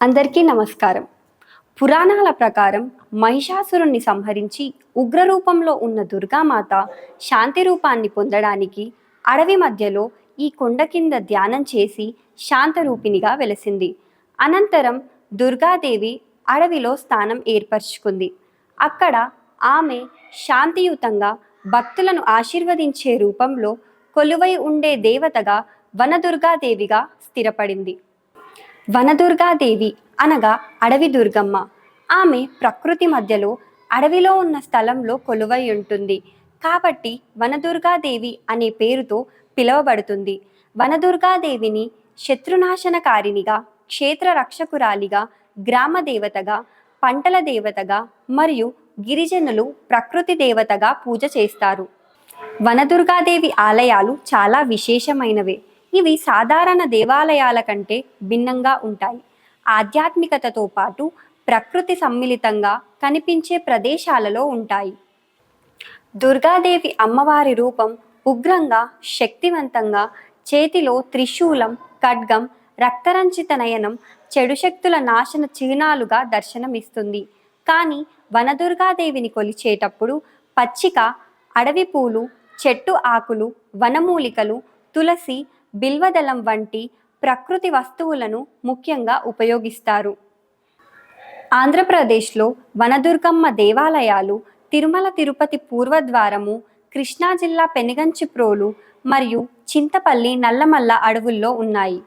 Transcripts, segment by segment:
అందరికీ నమస్కారం. పురాణాల ప్రకారం మహిషాసురుణ్ణి సంహరించి ఉగ్రరూపంలో ఉన్న దుర్గామాత శాంతి రూపాన్ని పొందడానికి అడవి మధ్యలో ఈ కొండ కింద ధ్యానం చేసి శాంతరూపిణిగా వెలసింది. అనంతరం దుర్గాదేవి అడవిలో స్థానం ఏర్పరచుకుంది. అక్కడ ఆమె శాంతియుతంగా భక్తులను ఆశీర్వదించే రూపంలో కొలువై ఉండే దేవతగా వనదుర్గాదేవిగా స్థిరపడింది. వనదుర్గాదేవి అనగా అడవి దుర్గమ్మ. ఆమె ప్రకృతి మధ్యలో అడవిలో ఉన్న స్థలంలో కొలువై ఉంటుంది కాబట్టి వనదుర్గాదేవి అనే పేరుతో పిలువబడుతుంది. వనదుర్గాదేవిని శత్రునాశనకారినిగా, క్షేత్ర రక్షకురాలిగా, గ్రామ దేవతగా, పంటల దేవతగా మరియు గిరిజనులు ప్రకృతి దేవతగా పూజ చేస్తారు. వనదుర్గాదేవి ఆలయాలు చాలా విశేషమైనవే. ఇవి సాధారణ దేవాలయాల కంటే భిన్నంగా ఉంటాయి. ఆధ్యాత్మికతతో పాటు ప్రకృతి సమ్మిళితంగా కనిపించే ప్రదేశాలలో ఉంటాయి. దుర్గాదేవి అమ్మవారి రూపం ఉగ్రంగా, శక్తివంతంగా, చేతిలో త్రిశూలం, ఖడ్గం, రక్తరంజిత నయనం, చెడు శక్తుల నాశన చిహ్నాలుగా దర్శనమిస్తుంది. కానీ వనదుర్గాదేవిని కొలిచేటప్పుడు పచ్చిక, అడవి పూలు, చెట్టు ఆకులు, వనమూలికలు, తులసి, బిల్వదళం వంటి ప్రకృతి వస్తువులను ముఖ్యంగా ఉపయోగిస్తారు. ఆంధ్రప్రదేశ్లో వనదుర్గమ్మ దేవాలయాలు తిరుమల తిరుపతి పూర్వద్వారము, కృష్ణా జిల్లా పెనుగంచిప్రోలు మరియు చింతపల్లి నల్లమల్ల అడవుల్లో ఉన్నాయి.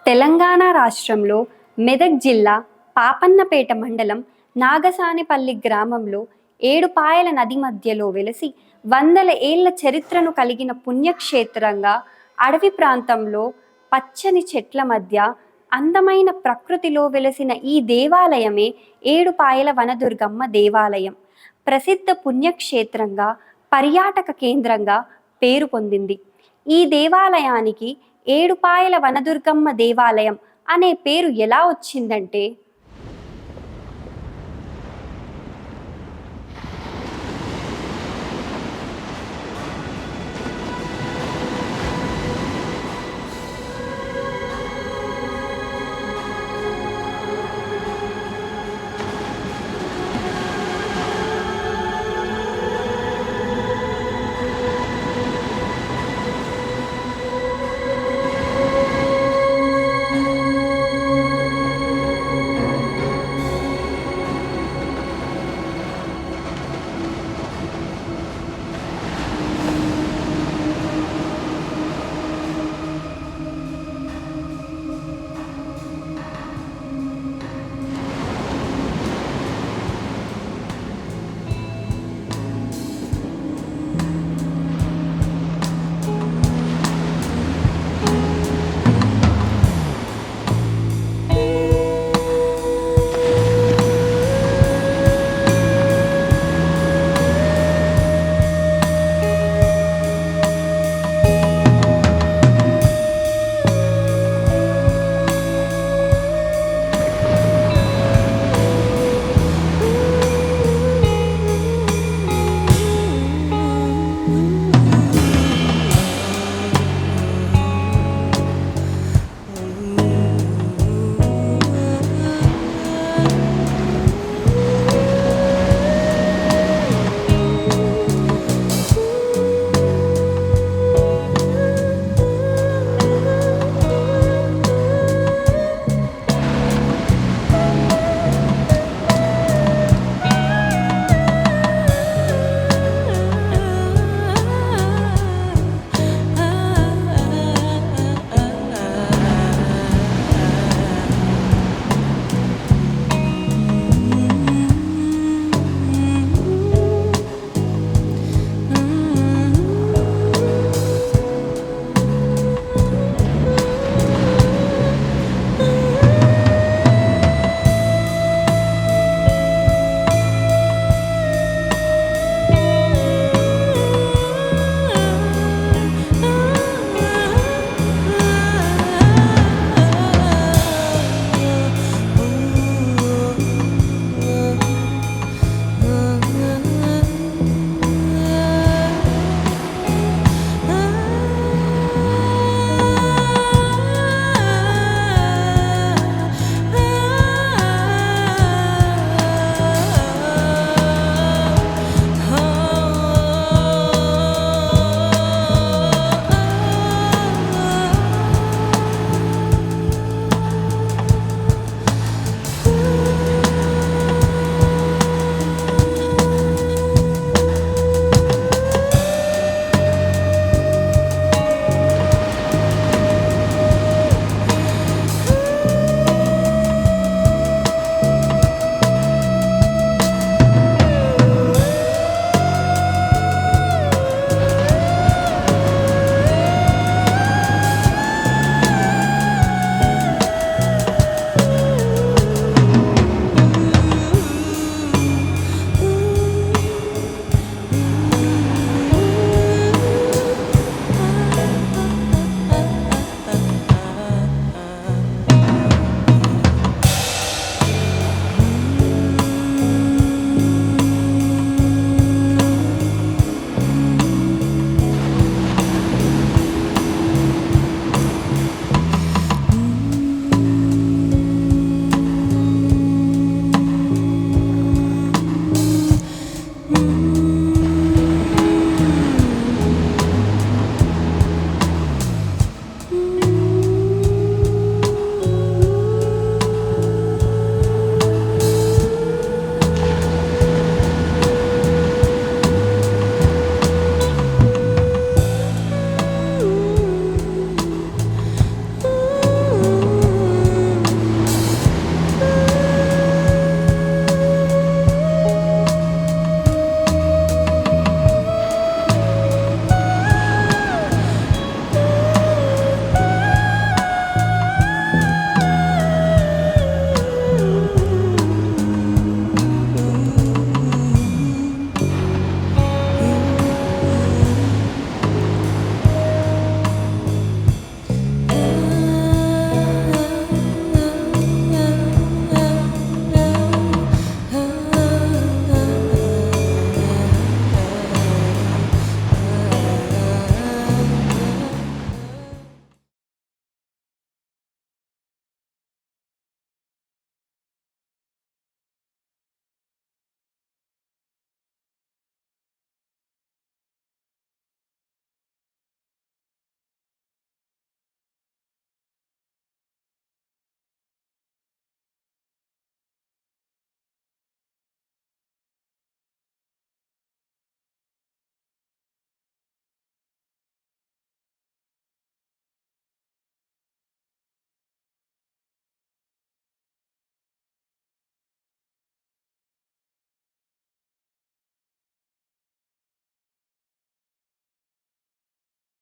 తెలంగాణ రాష్ట్రంలో మెదక్ జిల్లా పాపన్నపేట మండలం నాగసానిపల్లి గ్రామంలో ఏడుపాయల నది మధ్యలో వెలసి వందల ఏళ్ల చరిత్రను కలిగిన పుణ్యక్షేత్రంగా అడవి ప్రాంతంలో పచ్చని చెట్ల మధ్య అందమైన ప్రకృతిలో వెలసిన ఈ దేవాలయమే ఏడుపాయల వనదుర్గమ్మ దేవాలయం. ప్రసిద్ధ పుణ్యక్షేత్రంగా, పర్యాటక కేంద్రంగా పేరు పొందింది. ఈ దేవాలయానికి ఏడుపాయల వనదుర్గమ్మ దేవాలయం అనే పేరు ఎలా వచ్చిందంటే,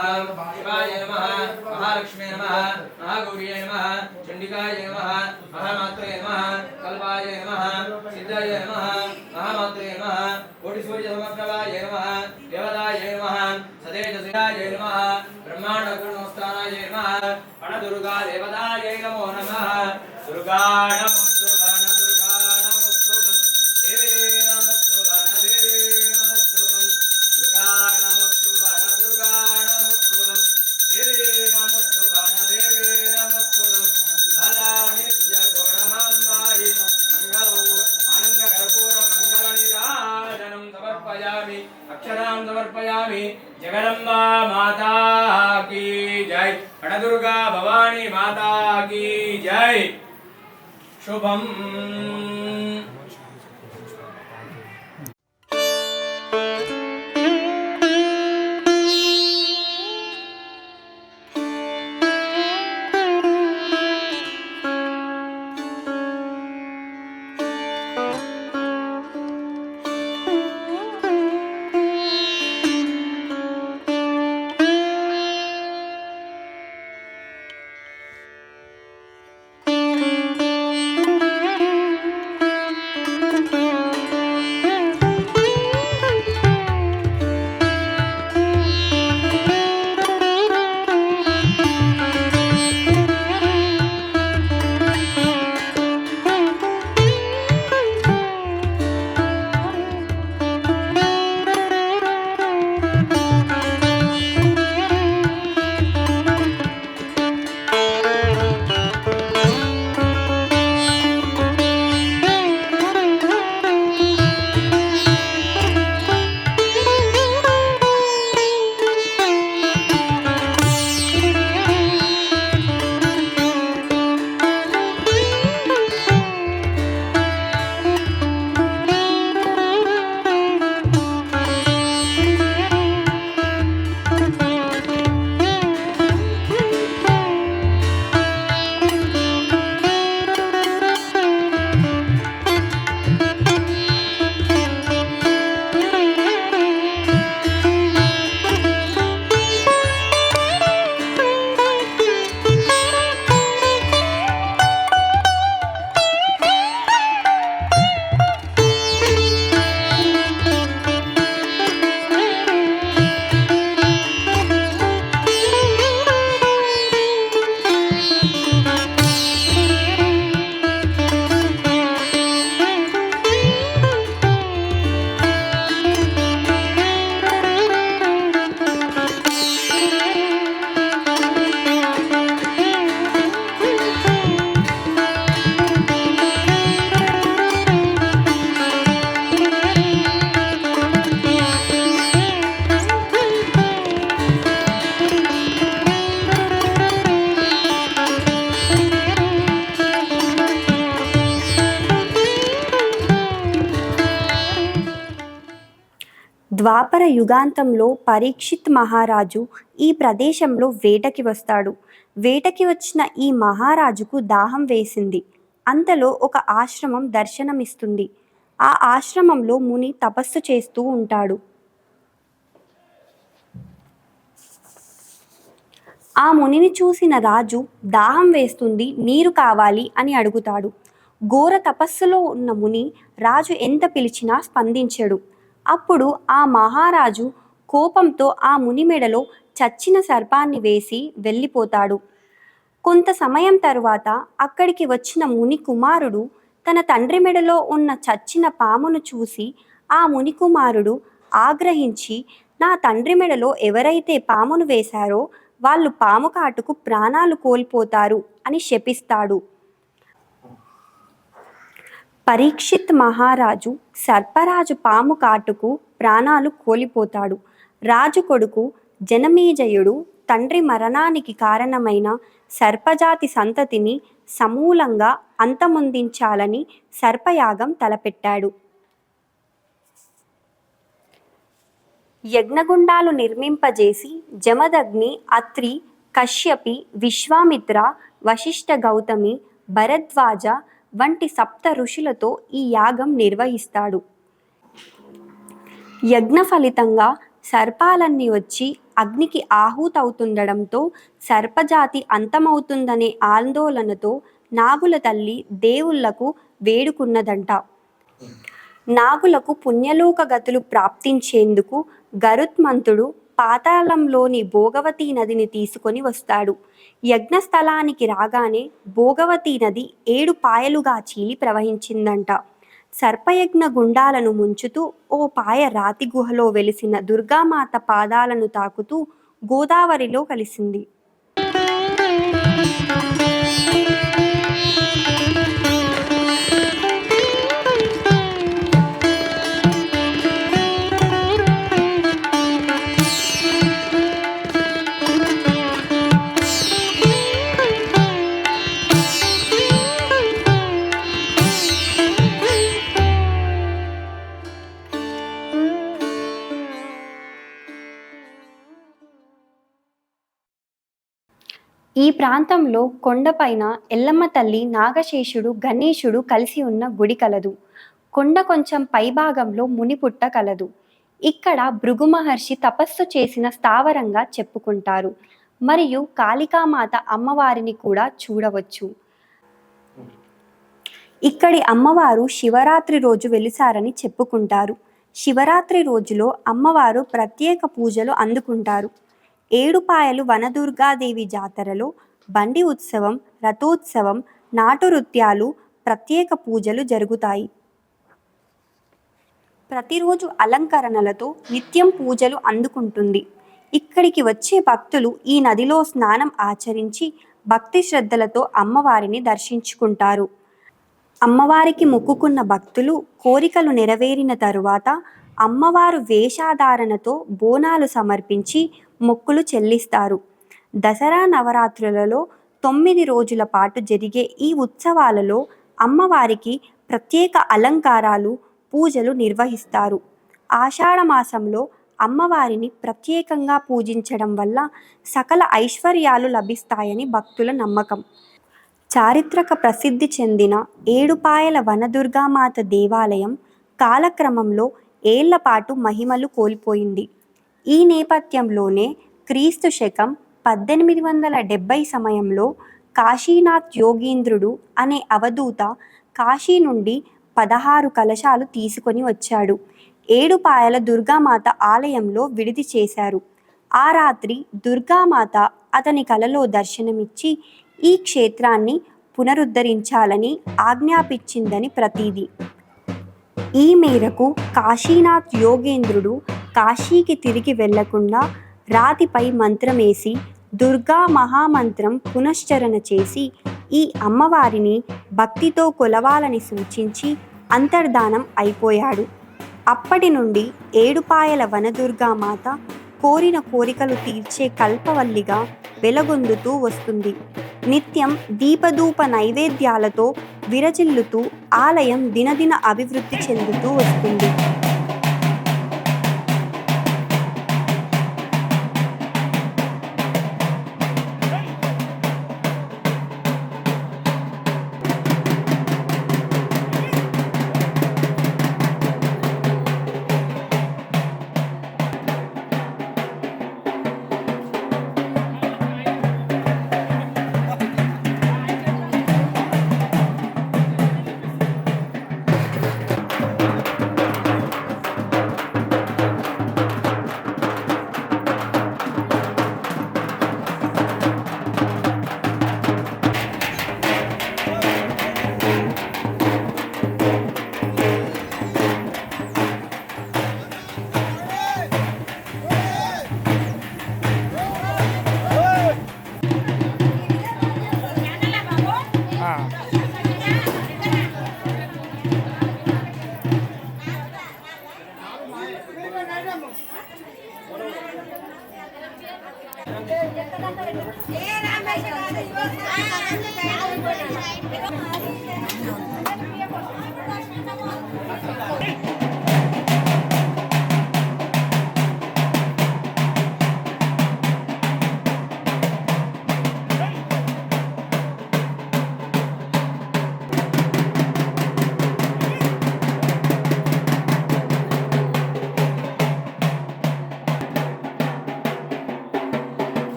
शिवाय नमः महालक्ष्मी नमः महागौर्यै नमः चंडिकाय नमः महामात्रे नमः कल्पाय नमः सिद्धाय नमः महामात्रे नमः कोटिसूर्यसमप्रभाय नमः देवताय नमः सतेजसिराय नमः ब्रह्माण्डगुणोत्थानाय नमः अणदुर्गा देवताय नमो नमः दुर्गा नमोस्तु गण दुर्गा नमोस्तु देवी नमोस्तु गण देवी नमोस्तु दुर्गा नमोस्तु गण दुर्गा नमोस्तु देवी नमोस्तु गण देवी नमोस्तु लला नित्य गौरमाम्बाहि मंगलो आनंदकर्पूर मंगलनीराजनं समर्पयामि अक्षरां समर्पयामि जगदम्बा माता की जय अणदुर्गा भवानी माता की जय शुभम। ద్వాపర యుగాంతంలో పరీక్షిత్ మహారాజు ఈ ప్రదేశంలో వేటకి వస్తాడు. వేటకి వచ్చిన ఈ మహారాజుకు దాహం వేసింది. అంతలో ఒక ఆశ్రమం దర్శనమిస్తుంది. ఆ ఆశ్రమంలో ముని తపస్సు చేస్తూ ఉంటాడు. ఆ మునిని చూసిన రాజు దాహం వేస్తుంది, నీరు కావాలి అని అడుగుతాడు. ఘోర తపస్సులో ఉన్న ముని రాజు ఎంత పిలిచినా స్పందించడు. అప్పుడు ఆ మహారాజు కోపంతో ఆ ముని మెడలో చచ్చిన సర్పాన్ని వేసి వెళ్ళిపోతాడు. కొంత సమయం తరువాత అక్కడికి వచ్చిన ముని కుమారుడు తన తండ్రి మెడలో ఉన్న చచ్చిన పామును చూసి ఆ ముని కుమారుడు ఆగ్రహించి, నా తండ్రి మెడలో ఎవరైతే పామును వేశారో వాళ్ళు పాము కాటుకు ప్రాణాలు కోల్పోతారు అని శపిస్తాడు. పరీక్షిత్ మహారాజు సర్పరాజు పాము కాటుకు ప్రాణాలు కోల్పోతాడు. రాజు కొడుకు జనమేజయుడు తండ్రి మరణానికి కారణమైన సర్పజాతి సంతతిని సమూలంగా అంతమొందించాలని సర్పయాగం తలపెట్టాడు. యజ్ఞగుండాలు నిర్మింపజేసి జమదగ్ని, అత్రి, కశ్యపి, విశ్వామిత్ర, వశిష్ఠ, గౌతమి, భరద్వాజ వంటి సప్త ఋషులతో ఈ యాగం నిర్వహిస్తాడు. యజ్ఞ ఫలితంగా సర్పాలన్నీ వచ్చి అగ్నికి ఆహుతవుతుండడంతో సర్పజాతి అంతమవుతుందనే ఆందోళనతో నాగుల తల్లి దేవుళ్లకు వేడుకున్నదంట. నాగులకు పుణ్యలోక గతులు ప్రాప్తించేందుకు గరుత్మంతుడు పాతాళంలోని భోగవతీ నదిని తీసుకొని వస్తాడు. యజ్ఞస్థలానికి రాగానే భోగవతీ నది 7 పాయలుగా చీలి ప్రవహించిందంట. సర్పయజ్ఞ గుండాలను ముంచుతూ ఓ పాయ రాతి గుహలో వెలిసిన దుర్గామాత పాదాలను తాకుతూ గోదావరిలో కలిసింది. ఈ ప్రాంతంలో కొండపైన ఎల్లమ్మ తల్లి, నాగశేషుడు, గణేశుడు కలిసి ఉన్న గుడి కలదు. కొండ కొంచెం పైభాగంలో మునిపుట్ట కలదు. ఇక్కడ భృగు మహర్షి తపస్సు చేసిన స్థావరంగా చెప్పుకుంటారు. మరియు కాళికామాత అమ్మవారిని కూడా చూడవచ్చు. ఇక్కడి అమ్మవారు శివరాత్రి రోజు వెలిసారని చెప్పుకుంటారు. శివరాత్రి రోజులో అమ్మవారు ప్రత్యేక పూజలు అందుకుంటారు. 7 పాయలు వనదుర్గాదేవి జాతరలో బండి ఉత్సవం, రథోత్సవం, నాటు నృత్యాలు, ప్రత్యేక పూజలు జరుగుతాయి. ప్రతిరోజు అలంకరణలతో నిత్యం పూజలు అందుకుంటుంది. ఇక్కడికి వచ్చే భక్తులు ఈ నదిలో స్నానం ఆచరించి భక్తి శ్రద్ధలతో అమ్మవారిని దర్శించుకుంటారు. అమ్మవారికి మొక్కుకున్న భక్తులు కోరికలు నెరవేరిన తరువాత అమ్మవారు వేషధారణతో బోనాలు సమర్పించి మొక్కులు చెల్లిస్తారు. దసరా నవరాత్రులలో 9 రోజుల పాటు జరిగే ఈ ఉత్సవాలలో అమ్మవారికి ప్రత్యేక అలంకారాలు, పూజలు నిర్వహిస్తారు. ఆషాఢమాసంలో అమ్మవారిని ప్రత్యేకంగా పూజించడం వల్ల సకల ఐశ్వర్యాలు లభిస్తాయని భక్తుల నమ్మకం. చారిత్రక ప్రసిద్ధి చెందిన 7 పాయల వనదుర్గామాత దేవాలయం కాలక్రమంలో ఏళ్లపాటు మహిమలు కోల్పోయింది. ఈ నేపథ్యంలోనే క్రీస్తు శకం 1870 సమయంలో కాశీనాథ్ యోగీంద్రుడు అనే అవధూత కాశీ నుండి 16 కలశాలు తీసుకొని వచ్చాడు. 7 పాయల దుర్గామాత ఆలయంలో విడిది చేశారు. ఆ రాత్రి దుర్గామాత అతని కలలో దర్శనమిచ్చి ఈ క్షేత్రాన్ని పునరుద్ధరించాలని ఆజ్ఞాపించిందని ప్రతీది. ఈ మేరకు కాశీనాథ్ యోగేంద్రుడు కాశీకి తిరిగి వెళ్లకుండా రాతిపై మంత్రమేసి దుర్గా మహామంత్రం పునశ్చరణ చేసి ఈ అమ్మవారిని భక్తితో కొలవాలని సూచించి అంతర్ధానం అయిపోయాడు. అప్పటి నుండి 7 పాయల వనదుర్గామాత కోరిన కోరికలు తీర్చే కల్పవల్లిగా వెలగొందుతూ వస్తుంది. నిత్యం దీపధూప నైవేద్యాలతో విరజిల్లుతూ ఆలయం దినదిన అభివృద్ధి చెందుతూ వస్తుంది.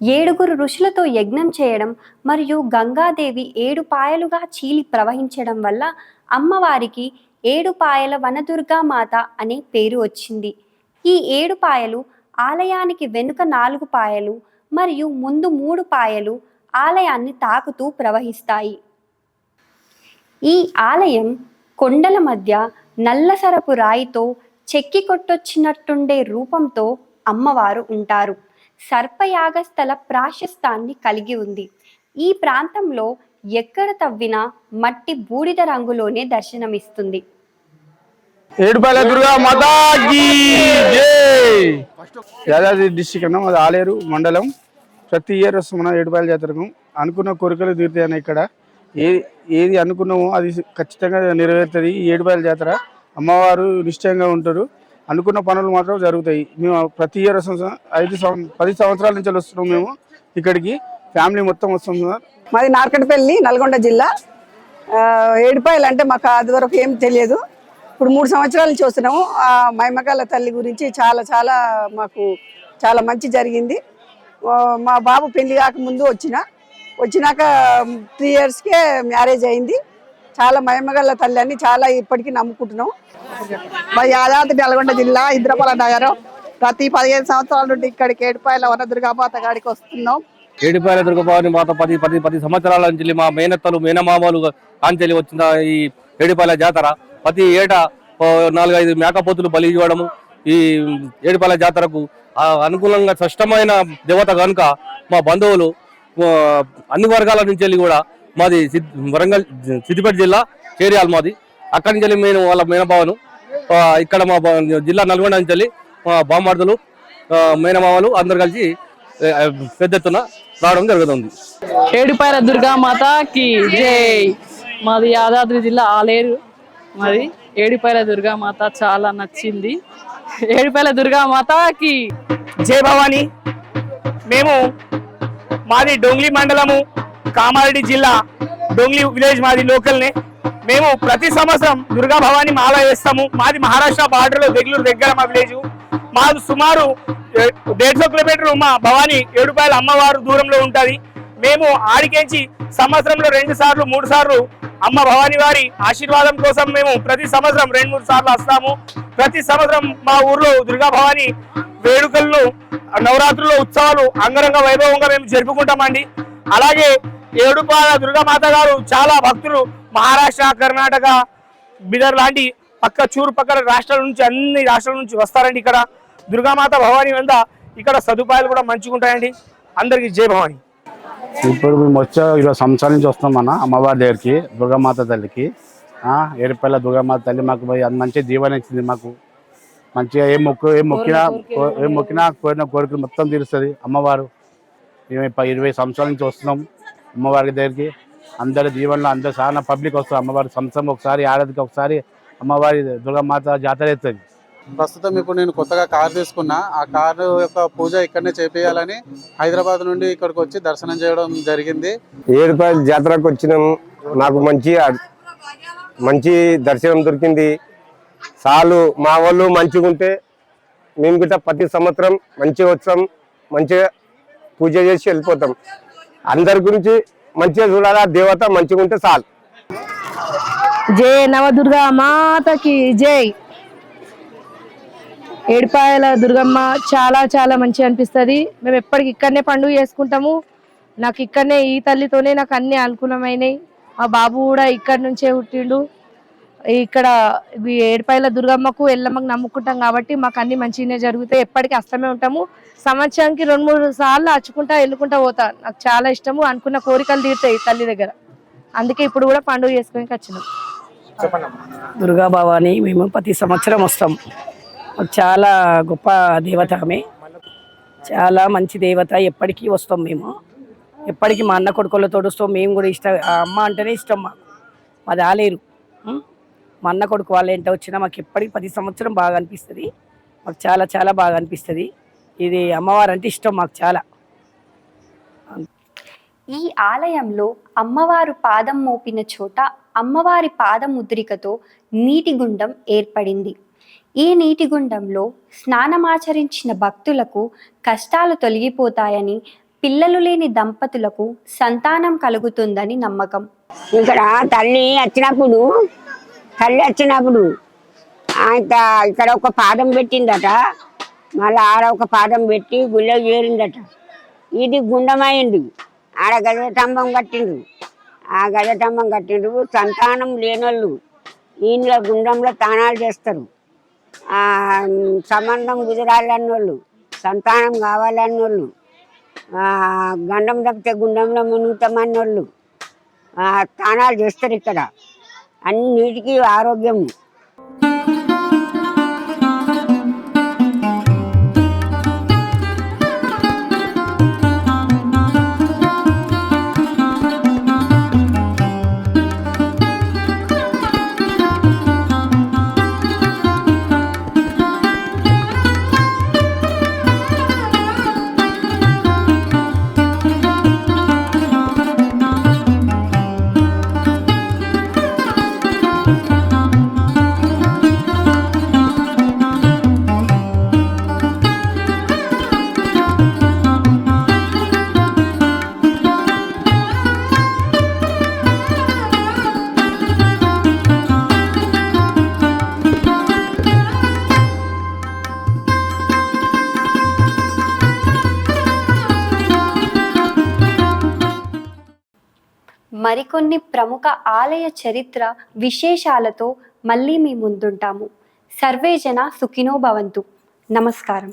7 ఋషులతో యజ్ఞం చేయడం మరియు గంగాదేవి 7 పాయలుగా చీలి ప్రవహించడం వల్ల అమ్మవారికి 7 పాయల వనదుర్గా మాత అనే పేరు వచ్చింది. ఈ 7 పాయలు ఆలయానికి వెనుక 4 పాయలు మరియు ముందు 3 పాయలు ఆలయాన్ని తాకుతూ ప్రవహిస్తాయి. ఈ ఆలయం కొండల మధ్య నల్లసరపు రాయితో చెక్కి కొట్టొచ్చినట్టుండే రూపంతో అమ్మవారు ఉంటారు. సర్పయాగస్థల ప్రాశస్తాన్ని కలిగి ఉంది. ఈ ప్రాంతంలో ఎక్కడ తవ్వినా మట్టి బూడిద రంగులోనే దర్శనమిస్తుంది. ఏడుపాయల దుర్గా మాతాకి జై. యాదాద్రి డిస్టిక్ అన్న మాది ఆలేరు మండలం. ప్రతి ఇయర్ వస్తాం మనం ఏడుపాయల జాతరకు. అనుకున్న కోరికలు తీరుతాయని ఇక్కడ ఏది అనుకున్నామో అది ఖచ్చితంగా నెరవేరుతుంది. ఈ ఏడుపాయల జాతర అమ్మవారు నిశ్చయంగా ఉంటారు. అనుకున్న పనులు మాత్రం జరుగుతాయి. మేము ప్రతి ఇయర్ వస్తాం సార్. 10 సంవత్సరాల నుంచి వస్తున్నాం మేము ఇక్కడికి. ఫ్యామిలీ మొత్తం వస్తాం సార్. మాది నార్కట్పల్లి, నల్గొండ జిల్లా. ఏడుపాయలు అంటే మాకు అది వరకు ఏం తెలియదు. ఇప్పుడు 3 సంవత్సరాల నుంచి వస్తున్నాము. మైమకాల తల్లి గురించి చాలా మాకు చాలా మంచి జరిగింది. మా బాబు పెళ్లి కాకముందు వచ్చినాక 3 ఇయర్స్కే మ్యారేజ్ అయింది. చాలా మహిమగల తల్లి అని చాలా ఇప్పటికీ నమ్ముకుంటున్నాం. మా యాదాద్రి నల్గొండ జిల్లా ఇంద్రపాల నగరం. ప్రతి 15 సంవత్సరాల నుండి ఇక్కడికి ఏడుపాయల వనదుర్గామాత గాడికి వస్తున్నాం. ఏడుపాయల దుర్గభవాని మాత 10 సంవత్సరాల నుంచి మా మేనత్తలు మేనమామలు ఆంచెలి వచ్చిన ఈ ఏడుపాయల జాతర ప్రతి ఏటా 4-5 మేకపోతులు బలి ఇవ్వడము. ఈ ఏడుపాయల జాతరకు అనుకూలంగా స్పష్టమైన దేవత కనుక మా బంధువులు అన్ని వర్గాల నుంచి వెళ్ళి కూడా మాది వరంగల్ సిద్దిపేట జిల్లా చేరియాలి మాది. అక్కడి నుంచి వెళ్ళి మేము వాళ్ళ మేనబావను ఇక్కడ మా జిల్లా నల్గొండ నుంచి వెళ్ళి మా బామ్మర్దులు మేనమామలు అందరు కలిసి పెద్ద ఎత్తున రావడం జరుగుతుంది. ఏడుపాయల దుర్గామాతకి జై. మాది యాదాద్రి జిల్లా ఆలేరు. మాది ఏడుపాయల దుర్గామాత చాలా నచ్చింది. ఏడుపాయల దుర్గామాతకి జై భవాని. మేము మాది డొంగ్లీ మండలము, కామారెడ్డి జిల్లా, డొంగ్లీ విలేజ్ మాది లోకల్నే. మేము ప్రతి సంవత్సరం దుర్గా భవాని మాల వేస్తాము. మాది మహారాష్ట్ర బార్డర్లో బెంగళూరు దగ్గర మా విలేజ్. మాది సుమారు 150 కిలోమీటర్లు మా భవాని ఏడుపాయల అమ్మవారు దూరంలో ఉంటుంది. మేము ఆడికేంచి సంవత్సరంలో 2 సార్లు 3 సార్లు అమ్మ భవాని వారి ఆశీర్వాదం కోసం మేము ప్రతి సంవత్సరం 2-3 సార్లు వస్తాము. ప్రతి సంవత్సరం మా ఊర్లో దుర్గా భవాని వేడుకలను, నవరాత్రుల ఉత్సవాలు అంగరంగ వైభవంగా మేము జరుపుకుంటామండి. అలాగే ఏడుపాయల దుర్గామాత గారు చాలా భక్తులు మహారాష్ట్ర, కర్ణాటక, బిదర్ లాంటి పక్కన రాష్ట్రాల నుంచి, అన్ని రాష్ట్రాల నుంచి వస్తారండి. ఇక్కడ దుర్గామాత భవాని వల్ల ఇక్కడ సదుపాయాలు కూడా మంచిగా ఉంటాయండి. అందరికీ జై భవాని. ఇప్పుడు మేము వచ్చే 20 సంవత్సరాల నుంచి వస్తాం మన అమ్మవారి దగ్గరికి, దుర్గామాత తల్లికి. ఏడుపాయల దుర్గామాత తల్లి మాకు మంచి దీవెన ఇచ్చింది. మాకు మంచిగా ఏం మొక్కినా కోరిన కోరికలు మొత్తం తీరుస్తుంది అమ్మవారు. మేము 20 సంవత్సరాల నుంచి వస్తున్నాం అమ్మవారి దగ్గరికి. అందరి దీవెనలో అందరు చాలా పబ్లిక్ వస్తారు. అమ్మవారి సంవత్సరం ఒకసారి, ఏడాదికి ఒకసారి అమ్మవారి దుర్గామాత జాతర అవుతుంది. ప్రస్తుతం ఇప్పుడు నేను కొత్తగా కారు తీసుకున్నా. ఆ కారు యొక్క పూజ ఇక్కడనే చేపియాలని హైదరాబాద్ నుండి ఇక్కడికి వచ్చి దర్శనం చేయడం జరిగింది. ఏడుపాయల జాతరకు వచ్చినాము. నాకు మంచి దర్శనం దొరికింది. చాలు మా వాళ్ళు మంచిగా ఉంటే మేము గిట్ట ప్రతి సంవత్సరం మంచిగా వచ్చాం, మంచిగా పూజ చేసి వెళ్ళిపోతాం. అందరి గురించి మంచిగా చూడాలా, దేవత మంచిగా ఉంటే చాలు. జై నవదుర్గా మాతకి జై. ఏడుపాయల దుర్గమ్మ చాలా మంచిగా అనిపిస్తుంది. మేము ఎప్పటికి ఇక్కడనే పండుగ చేసుకుంటాము. నాకు ఇక్కడనే ఈ తల్లితోనే నాకు అన్ని అనుకూలమైనవి. మా బాబు కూడా ఇక్కడి నుంచే పుట్టిండు. ఇక్కడ ఏడుపాయల దుర్గమ్మకు ఎల్లమ్మకు నమ్ముకుంటాం కాబట్టి మాకు అన్ని మంచిగానే జరుగుతాయి. ఎప్పటికీ అస్తమే ఉంటాము. సంవత్సరానికి 2-3 సార్లు అచ్చుకుంటా వెళ్ళుకుంటా పోతా. నాకు చాలా ఇష్టము. అనుకున్న కోరికలు తీరుతాయి తల్లి దగ్గర. అందుకే ఇప్పుడు కూడా పండుగ చేసుకొని వచ్చినాం. దుర్గా భవాని మేము ప్రతి సంవత్సరం వస్తాం. చాలా గొప్ప దేవత ఆమె, చాలా మంచి దేవత. ఎప్పటికీ వస్తాం మేము. ఎప్పటికీ మా అన్న కొడుకులతో వస్తాం. మేము కూడా ఆ అమ్మ అంటేనే ఇష్టం. మాది ఆలేరు. మా అన్న కొడుకు వాళ్ళ ఏంటో వచ్చినా మాకు ఎప్పటికీ ప్రతి సంవత్సరం బాగా అనిపిస్తుంది. మాకు చాలా బాగా అనిపిస్తుంది. ఇది అమ్మవారు అంటే ఇష్టం మాకు చాలా. ఈ ఆలయంలో అమ్మవారు పాదం మోపిన చోట అమ్మవారి పాదముద్రికతో నీటి గుండం ఏర్పడింది. ఈ నీటి గుండంలో స్నానమాచరించిన భక్తులకు కష్టాలు తొలగిపోతాయని పిల్లలు లేని దంపతులకు సంతానం కలుగుతుందని నమ్మకం. ఇక్కడ తల్లి వచ్చినప్పుడు ఇక్కడ ఒక పాదం పెట్టిందట, మళ్ళీ ఆడ ఒక పాదం పెట్టి గుళ్ళో చేరిందట. ఇది గుండమైంది. ఆడ గజస్తంభం కట్టిండ్రు. ఆ గజస్తంభం కట్టిండ్రు. సంతానం లేనోళ్ళు ఈయనలో గుండంలో తానాలు చేస్తారు. సంబంధం కుదరాలన్నోళ్ళు, సంతానం కావాలన్నోళ్ళు, గండం తప్పితే గుండంలో మునుగుతామన్నోళ్ళు తానాలు చేస్తారు. ఇక్కడ అన్నిటికీ ఆరోగ్యం. మరికొన్ని ప్రముఖ ఆలయ చరిత్ర విశేషాలతో మళ్ళీ మీ ముందుంటాము. సర్వే జన సుఖినో భవంతు. నమస్కారం.